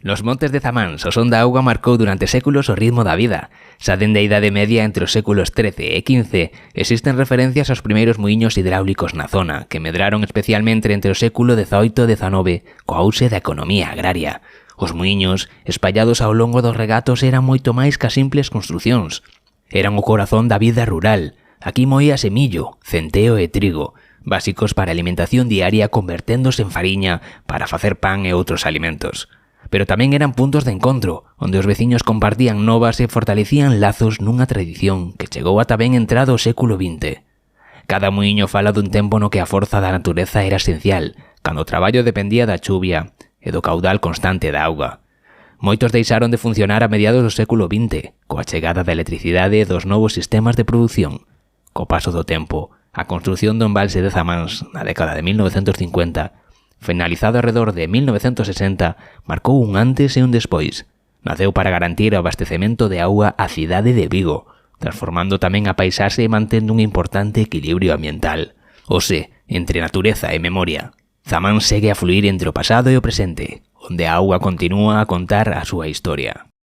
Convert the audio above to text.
Nos montes de Zamáns, o son da auga marcou durante séculos o ritmo da vida. Xa dende a Idade Media entre os séculos XIII e XV existen referencias aos primeiros muiños hidráulicos na zona, que medraron especialmente entre o século XVIII e XIX coa auxe da economía agraria. Os muiños, espallados ao longo dos regatos, eran moito máis que simples construcións. Eran o corazón da vida rural. Aquí moíase millo, centeo e trigo, básicos para a alimentación diaria converténdose en fariña para facer pan e outros alimentos. Pero tamén eran puntos de encontro, onde os veciños compartían novas e fortalecían lazos nunha tradición que chegou ata ben entrado o século XX. Cada muiño fala dun tempo no que a forza da natureza era esencial, cando o traballo dependía da chuvia e do caudal constante da auga. Moitos deixaron de funcionar a mediados do século XX, coa chegada da electricidade e dos novos sistemas de produción. Co paso do tempo, a construción do embalse de Zamáns, na década de 1950, finalizado alrededor de 1960, marcou un antes e un despois. Naceu para garantir o abastecemento de auga á cidade de Vigo, transformando tamén a paisaxe e mantendo un importante equilibrio ambiental. Ose, entre natureza e memoria, Zamáns segue a fluir entre o pasado e o presente, onde a auga continúa a contar a súa historia.